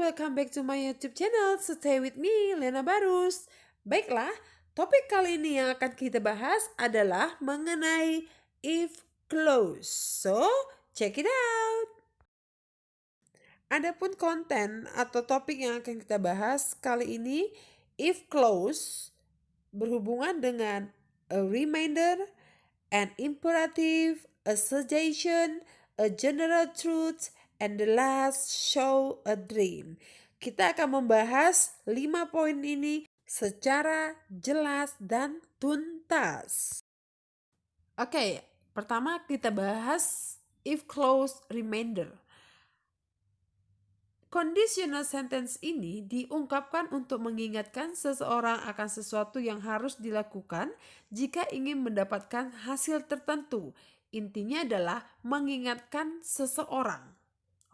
welcome back to my YouTube channel. Stay with me, Lena Barus. Baiklah, topik kali ini yang akan kita bahas adalah mengenai if clause. So, check it out. Adapun konten atau topik yang akan kita bahas kali ini, if clause berhubungan dengan a reminder, an imperative, a suggestion, a general truth, and the last show a dream. Kita akan membahas 5 poin ini secara jelas dan tuntas. Oke, pertama kita bahas if clause reminder. Conditional sentence ini diungkapkan untuk mengingatkan seseorang akan sesuatu yang harus dilakukan jika ingin mendapatkan hasil tertentu. Intinya adalah mengingatkan seseorang.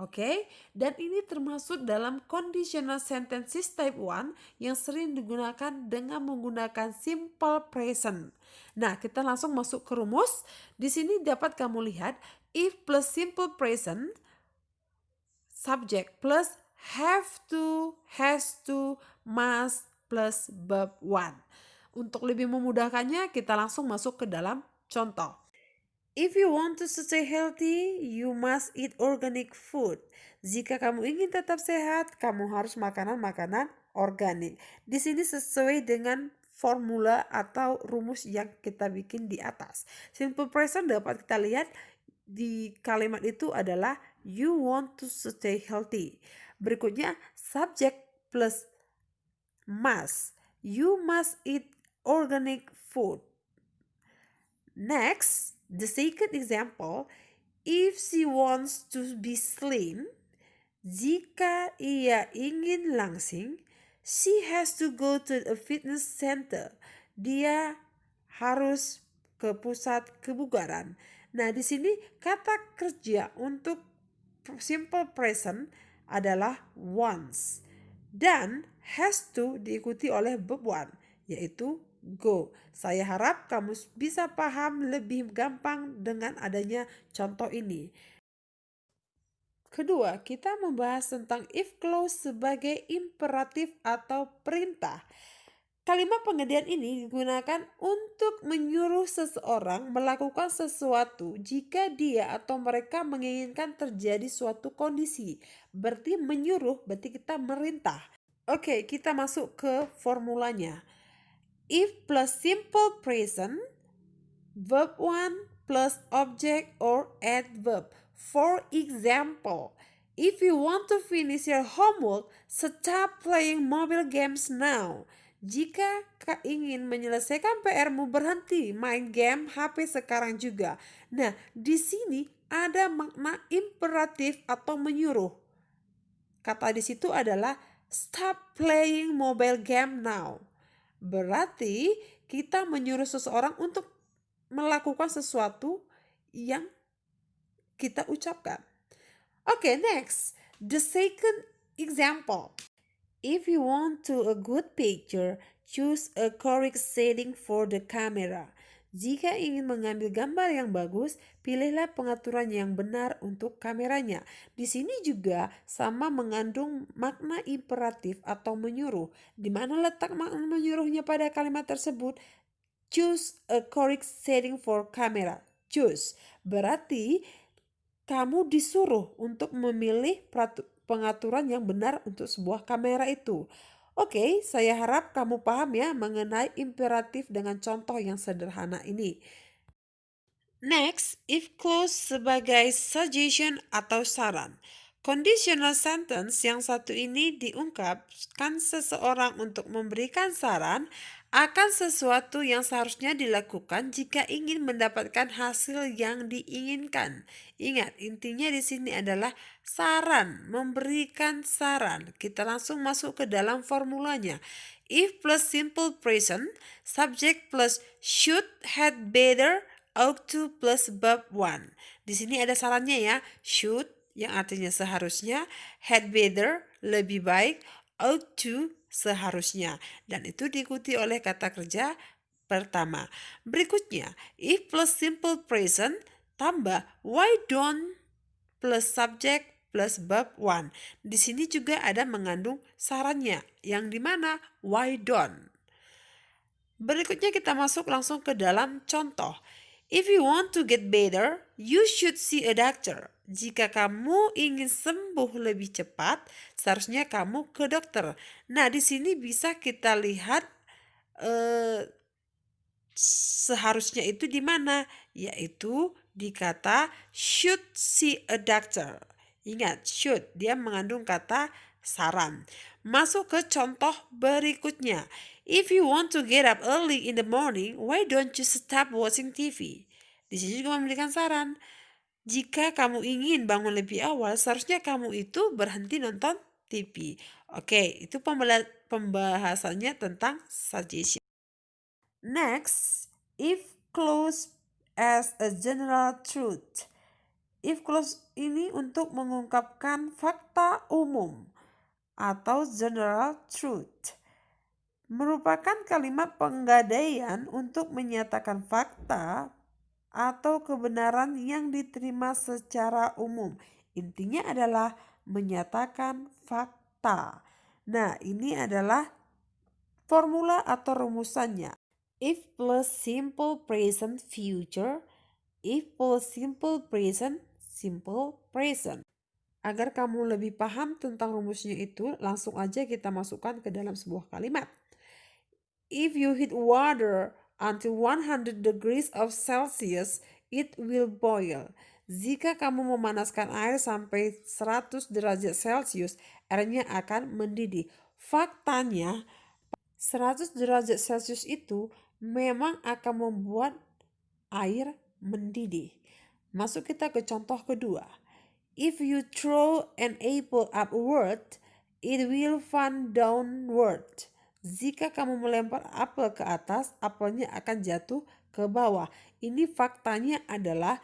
Oke, dan ini termasuk dalam conditional sentences type 1 yang sering digunakan dengan menggunakan simple present. Nah, kita langsung masuk ke rumus. Di sini dapat kamu lihat if plus simple present, subject plus have to, has to, must plus verb 1. Untuk lebih memudahkannya, kita langsung masuk ke dalam contoh. If you want to stay healthy, you must eat organic food. Jika kamu ingin tetap sehat, kamu harus makanan-makanan organik. Di sini sesuai dengan formula atau rumus yang kita bikin di atas. Simple present dapat kita lihat di kalimat itu adalah you want to stay healthy. Berikutnya subject plus must. You must eat organic food. Next, the second example, if she wants to be slim, jika ia ingin langsing, she has to go to a fitness center. Dia harus ke pusat kebugaran. Nah, di sini kata kerja untuk simple present adalah wants. Dan has to diikuti oleh verb 1, yaitu go. Saya harap kamu bisa paham lebih gampang dengan adanya contoh ini. Kedua, kita membahas tentang if clause sebagai imperatif atau perintah. Kalimat pengertian ini digunakan untuk menyuruh seseorang melakukan sesuatu jika dia atau mereka menginginkan terjadi suatu kondisi. Berarti menyuruh, berarti kita merintah. Oke, kita masuk ke formulanya. If plus simple present, verb 1 plus object or adverb. For example, if you want to finish your homework, stop playing mobile games now. Jika ingin menyelesaikan PR-mu, berhenti main game HP sekarang juga. Nah, di sini ada makna imperatif atau menyuruh. Kata di situ adalah stop playing mobile game now. Berarti kita menyuruh seseorang untuk melakukan sesuatu yang kita ucapkan. Okay, next, the second example. If you want to a good picture, choose a correct setting for the camera. Jika ingin mengambil gambar yang bagus, pilihlah pengaturan yang benar untuk kameranya. Di sini juga sama mengandung makna imperatif atau menyuruh. Di mana letak makna menyuruhnya pada kalimat tersebut? Choose a correct setting for camera. Choose berarti kamu disuruh untuk memilih pengaturan yang benar untuk sebuah kamera itu. Oke, saya harap kamu paham ya mengenai imperatif dengan contoh yang sederhana ini. Next, if clause sebagai suggestion atau saran. Conditional sentence yang satu ini diungkapkan seseorang untuk memberikan saran akan sesuatu yang seharusnya dilakukan jika ingin mendapatkan hasil yang diinginkan. Ingat, intinya di sini adalah saran, memberikan saran. Kita langsung masuk ke dalam formulanya. If plus simple present, subject plus should, had, better, ought to plus verb 1. Di sini ada sarannya ya. Should yang artinya seharusnya, had better lebih baik, ought to seharusnya, dan itu diikuti oleh kata kerja pertama. Berikutnya, if plus simple present tambah why don't plus subject plus verb want. Di sini juga ada mengandung sarannya, yang dimana why don't. Berikutnya kita masuk langsung ke dalam contoh. If you want to get better, you should see a doctor. Jika kamu ingin sembuh lebih cepat, seharusnya kamu ke dokter. Nah, di sini bisa kita lihat seharusnya itu di mana? Yaitu di kata should see a doctor. Ingat, should dia mengandung kata saran. Masuk ke contoh berikutnya. If you want to get up early in the morning, why don't you stop watching TV? Di sini juga memberikan saran. Jika kamu ingin bangun lebih awal, seharusnya kamu itu berhenti nonton TV. Oke, itu pembahasannya tentang suggestion. Next, if clause as a general truth. If clause ini untuk mengungkapkan fakta umum atau general truth. Merupakan kalimat penggadaian untuk menyatakan fakta atau kebenaran yang diterima secara umum. Intinya adalah menyatakan fakta. Nah, ini adalah formula atau rumusannya. If plus simple present future, if plus simple present, simple present. Agar kamu lebih paham tentang rumusnya itu, langsung aja kita masukkan ke dalam sebuah kalimat. If you heat water until 100 degrees of Celsius, it will boil. Jika kamu memanaskan air sampai 100 derajat Celcius, airnya akan mendidih. Faktanya, 100 derajat Celcius itu memang akan membuat air mendidih. Masuk kita ke contoh kedua. If you throw an apple upward, it will fall downward. Jika kamu melempar apel ke atas, apelnya akan jatuh ke bawah. Ini faktanya adalah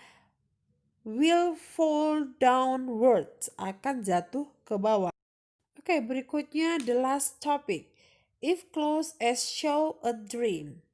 will fall downward, akan jatuh ke bawah. Oke, berikutnya the last topic. If clause as show a dream.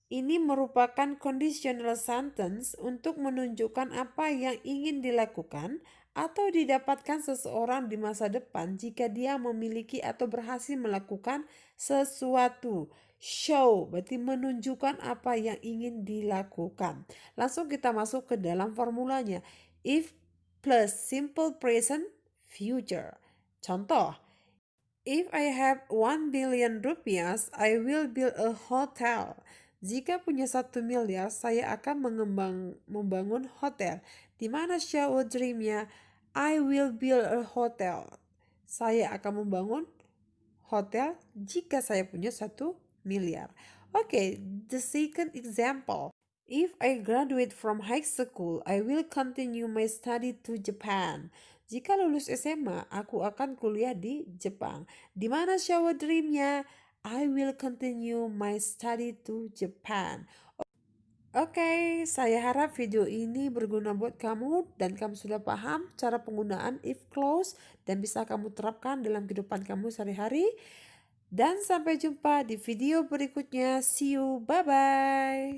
Ini merupakan conditional sentence untuk menunjukkan apa yang ingin dilakukan atau didapatkan seseorang di masa depan jika dia memiliki atau berhasil melakukan sesuatu. Show berarti menunjukkan apa yang ingin dilakukan. Langsung kita masuk ke dalam formulanya. If plus simple present future. Contoh, if I have 1 billion rupiahs, I will build a hotel. Jika punya 1 miliar, saya akan membangun hotel. Di mana show dreamnya? I will build a hotel. Saya akan membangun hotel jika saya punya 1 miliar. Oke, the second example. If I graduate from high school, I will continue my study to Japan. Jika lulus SMA, aku akan kuliah di Jepang. Di mana show dreamnya? I will continue my study to Japan. Oke, saya harap video ini berguna buat kamu dan kamu sudah paham cara penggunaan if clause dan bisa kamu terapkan dalam kehidupan kamu sehari-hari. Dan sampai jumpa di video berikutnya. See you, bye-bye.